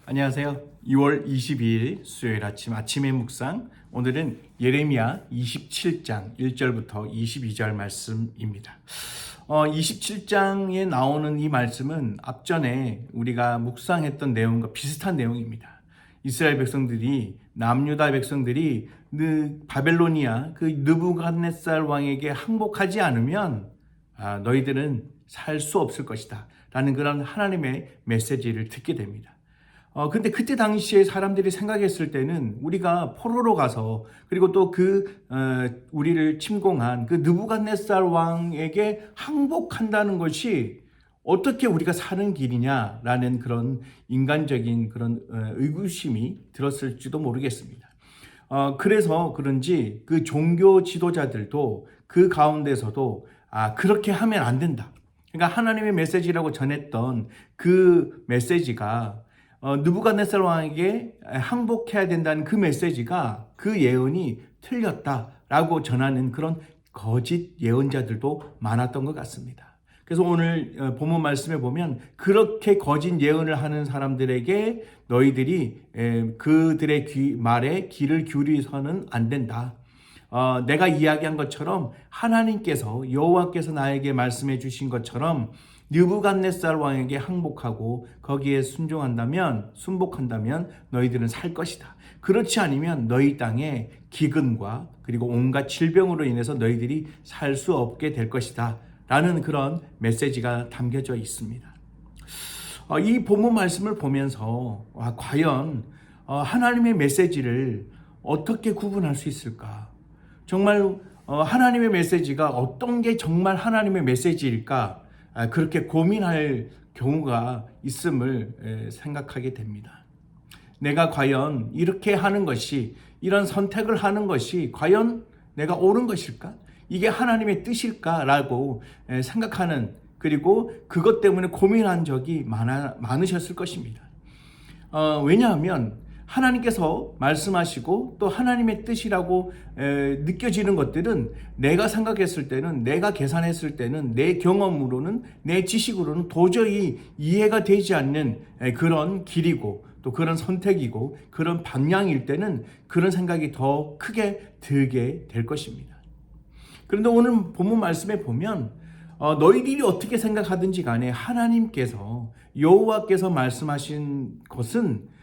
안녕하세요. 2월 22일 수요일 아침의 묵상. 오늘은 예레미야 27장 1절부터 22절 말씀입니다. 27장에 나오는 이 말씀은 앞전에 우리가 묵상했던 내용과 비슷한 내용입니다. 이스라엘 백성들이, 남유다 백성들이 바벨로니아 그 느부갓네살 왕에게 항복하지 않으면 너희들은 살 수 없을 것이다 라는 그런 하나님의 메시지를 듣게 됩니다. 근데 그때 당시에 사람들이 생각했을 때는 우리가 포로로 가서 그리고 또 우리를 침공한 그 느부갓네살 왕에게 항복한다는 것이 어떻게 우리가 사는 길이냐라는 그런 인간적인 그런 의구심이 들었을지도 모르겠습니다. 그래서 그런지 그 종교 지도자들도 그 가운데서도 그렇게 하면 안 된다. 그러니까 하나님의 메시지라고 전했던 그 메시지가 느부갓네살 왕에게 항복해야 된다는 그 메시지가 그 예언이 틀렸다라고 전하는 그런 거짓 예언자들도 많았던 것 같습니다. 그래서 오늘 본문 말씀에 보면 그렇게 거짓 예언을 하는 사람들에게 너희들이 그들의 말에 귀를 기울이서는 안 된다. 내가 이야기한 것처럼 하나님께서 여호와께서 나에게 말씀해 주신 것처럼 느부갓네살 왕에게 항복하고 거기에 순복한다면 너희들은 살 것이다. 그렇지 않으면 너희 땅에 기근과 그리고 온갖 질병으로 인해서 너희들이 살 수 없게 될 것이다 라는 그런 메시지가 담겨져 있습니다. 이 본문 말씀을 보면서 과연 하나님의 메시지를 어떻게 구분할 수 있을까? 정말 하나님의 메시지가 어떤 게 정말 하나님의 메시지일까? 그렇게 고민할 경우가 있음을 생각하게 됩니다. 내가 과연 이렇게 하는 것이, 이런 선택을 하는 것이 과연 내가 옳은 것일까? 이게 하나님의 뜻일까라고 생각하는, 그리고 그것 때문에 고민한 적이 많으셨을 것입니다. 왜냐하면 하나님께서 말씀하시고 또 하나님의 뜻이라고 느껴지는 것들은 내가 생각했을 때는, 내가 계산했을 때는, 내 경험으로는, 내 지식으로는 도저히 이해가 되지 않는 그런 길이고 또 그런 선택이고 그런 방향일 때는 그런 생각이 더 크게 들게 될 것입니다. 그런데 오늘 본문 말씀에 보면 너희들이 어떻게 생각하든지 간에 하나님께서, 여호와께서 말씀하신 것은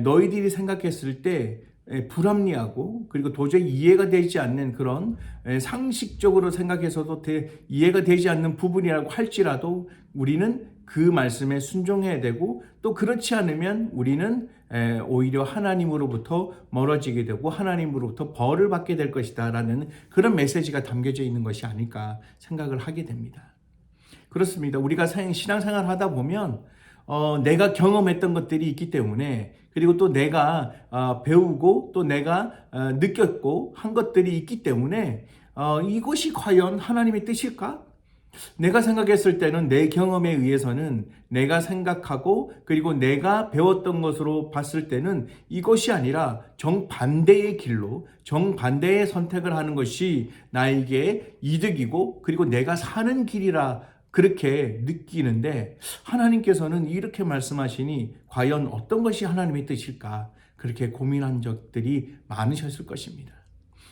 너희들이 생각했을 때 불합리하고 그리고 도저히 이해가 되지 않는 그런, 상식적으로 생각해서도 이해가 되지 않는 부분이라고 할지라도 우리는 그 말씀에 순종해야 되고, 또 그렇지 않으면 우리는 오히려 하나님으로부터 멀어지게 되고 하나님으로부터 벌을 받게 될 것이다 라는 그런 메시지가 담겨져 있는 것이 아닐까 생각을 하게 됩니다. 그렇습니다. 우리가 신앙생활 하다 보면 내가 경험했던 것들이 있기 때문에, 그리고 또 내가 배우고 또 내가 느꼈고 한 것들이 있기 때문에 이것이 과연 하나님의 뜻일까? 내가 생각했을 때는, 내 경험에 의해서는, 내가 생각하고 그리고 내가 배웠던 것으로 봤을 때는 이것이 아니라 정반대의 길로, 정반대의 선택을 하는 것이 나에게 이득이고 그리고 내가 사는 길이라 그렇게 느끼는데, 하나님께서는 이렇게 말씀하시니 과연 어떤 것이 하나님의 뜻일까? 그렇게 고민한 적들이 많으셨을 것입니다.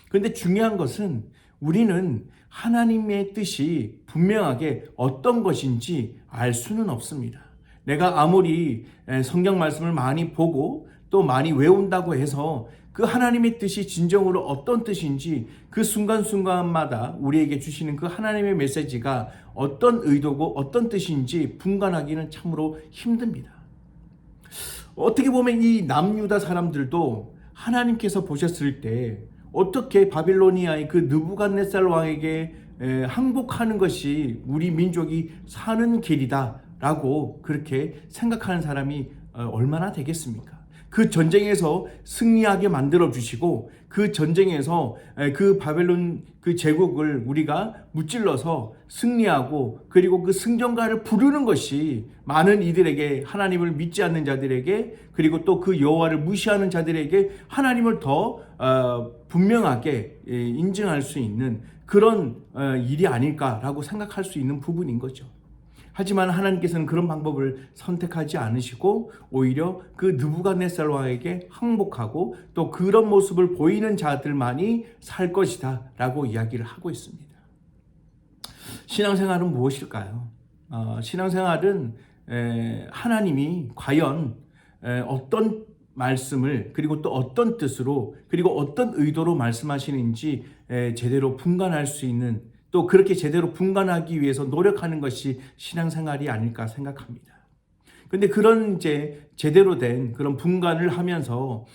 그런데 중요한 것은 우리는 하나님의 뜻이 분명하게 어떤 것인지 알 수는 없습니다. 내가 아무리 성경 말씀을 많이 보고 또 많이 외운다고 해서 그 하나님의 뜻이 진정으로 어떤 뜻인지, 그 순간순간마다 우리에게 주시는 그 하나님의 메시지가 어떤 의도고 어떤 뜻인지 분간하기는 참으로 힘듭니다. 어떻게 보면 이 남유다 사람들도 하나님께서 보셨을 때 어떻게 바빌로니아의 그 느부갓네살 왕에게 항복하는 것이 우리 민족이 사는 길이다 라고 그렇게 생각하는 사람이 얼마나 되겠습니까? 그 전쟁에서 승리하게 만들어 주시고, 그 전쟁에서 그 바벨론 그 제국을 우리가 무찔러서 승리하고, 그리고 그 승전가를 부르는 것이 많은 이들에게, 하나님을 믿지 않는 자들에게, 그리고 또 그 여호와를 무시하는 자들에게 하나님을 더 분명하게 인증할 수 있는 그런 일이 아닐까라고 생각할 수 있는 부분인 거죠. 하지만 하나님께서는 그런 방법을 선택하지 않으시고 오히려 그 느부갓네살 왕에게 항복하고 또 그런 모습을 보이는 자들만이 살 것이다 라고 이야기를 하고 있습니다. 신앙생활은 무엇일까요? 신앙생활은 하나님이 과연 어떤 말씀을 그리고 또 어떤 뜻으로 그리고 어떤 의도로 말씀하시는지 제대로 분간할 수 있는, 또 그렇게 제대로 분간하기 위해서 노력하는 것이 신앙생활이 아닐까 생각합니다. 근데 그런 이제 제대로 된 그런 분간을 하면서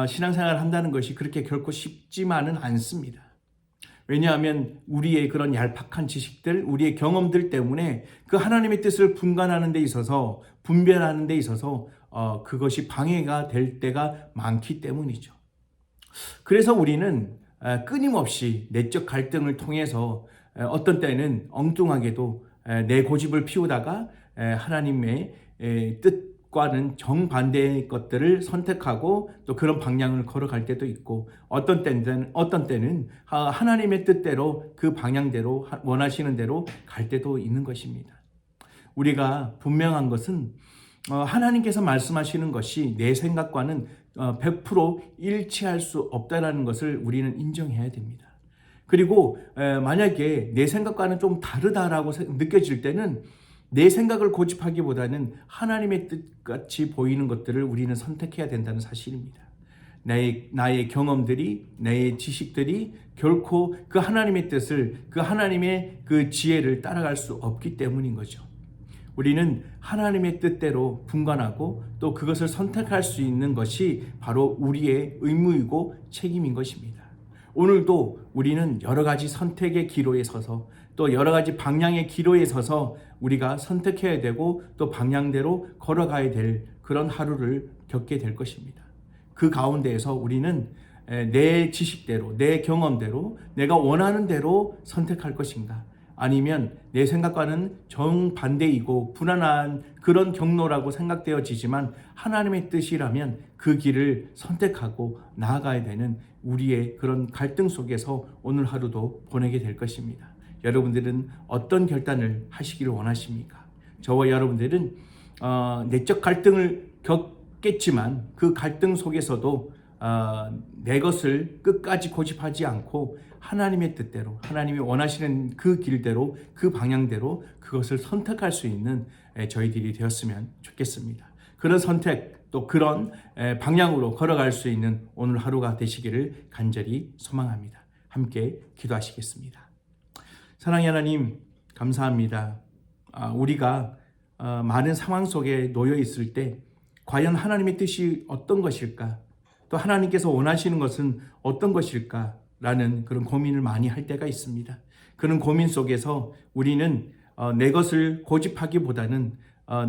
신앙생활을 한다는 것이 그렇게 결코 쉽지만은 않습니다. 왜냐하면 우리의 그런 얄팍한 지식들, 우리의 경험들 때문에 그 하나님의 뜻을 분간하는 데 있어서, 분별하는 데 있어서 그것이 방해가 될 때가 많기 때문이죠. 그래서 우리는 끊임없이 내적 갈등을 통해서 어떤 때는 엉뚱하게도 내 고집을 피우다가 하나님의 뜻과는 정반대의 것들을 선택하고 또 그런 방향을 걸어갈 때도 있고, 어떤 때는 하나님의 뜻대로 그 방향대로 원하시는 대로 갈 때도 있는 것입니다. 우리가 분명한 것은 하나님께서 말씀하시는 것이 내 생각과는 100% 일치할 수 없다는 것을 우리는 인정해야 됩니다. 그리고 만약에 내 생각과는 좀 다르다라고 느껴질 때는 내 생각을 고집하기보다는 하나님의 뜻같이 보이는 것들을 우리는 선택해야 된다는 사실입니다. 나의 경험들이, 나의 지식들이 결코 그 하나님의 뜻을, 그 하나님의 그 지혜를 따라갈 수 없기 때문인 거죠. 우리는 하나님의 뜻대로 분간하고 또 그것을 선택할 수 있는 것이 바로 우리의 의무이고 책임인 것입니다. 오늘도 우리는 여러 가지 선택의 기로에 서서 또 여러 가지 방향의 기로에 서서 우리가 선택해야 되고 또 방향대로 걸어가야 될 그런 하루를 겪게 될 것입니다. 그 가운데에서 우리는 내 지식대로, 내 경험대로, 내가 원하는 대로 선택할 것인가, 아니면 내 생각과는 정반대이고 불안한 그런 경로라고 생각되어지지만 하나님의 뜻이라면 그 길을 선택하고 나아가야 되는 우리의 그런 갈등 속에서 오늘 하루도 보내게 될 것입니다. 여러분들은 어떤 결단을 하시기를 원하십니까? 저와 여러분들은 내적 갈등을 겪겠지만 그 갈등 속에서도 내 것을 끝까지 고집하지 않고 하나님의 뜻대로, 하나님이 원하시는 그 길대로, 그 방향대로 그것을 선택할 수 있는 저희들이 되었으면 좋겠습니다. 그런 선택, 또 그런 방향으로 걸어갈 수 있는 오늘 하루가 되시기를 간절히 소망합니다. 함께 기도하시겠습니다. 사랑의 하나님, 감사합니다. 우리가 많은 상황 속에 놓여 있을 때 과연 하나님의 뜻이 어떤 것일까? 또 하나님께서 원하시는 것은 어떤 것일까? 라는 그런 고민을 많이 할 때가 있습니다. 그런 고민 속에서 우리는 내 것을 고집하기보다는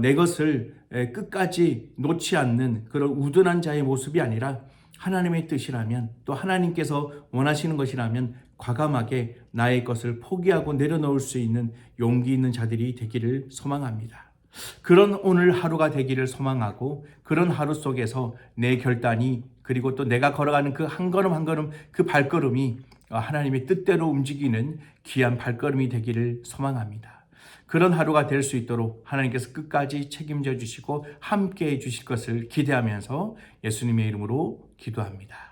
내 것을 끝까지 놓지 않는 그런 우둔한 자의 모습이 아니라 하나님의 뜻이라면, 또 하나님께서 원하시는 것이라면 과감하게 나의 것을 포기하고 내려놓을 수 있는 용기 있는 자들이 되기를 소망합니다. 그런 오늘 하루가 되기를 소망하고, 그런 하루 속에서 내 결단이, 그리고 또 내가 걸어가는 그 한 걸음 한 걸음 그 발걸음이 하나님의 뜻대로 움직이는 귀한 발걸음이 되기를 소망합니다. 그런 하루가 될 수 있도록 하나님께서 끝까지 책임져 주시고 함께해 주실 것을 기대하면서 예수님의 이름으로 기도합니다.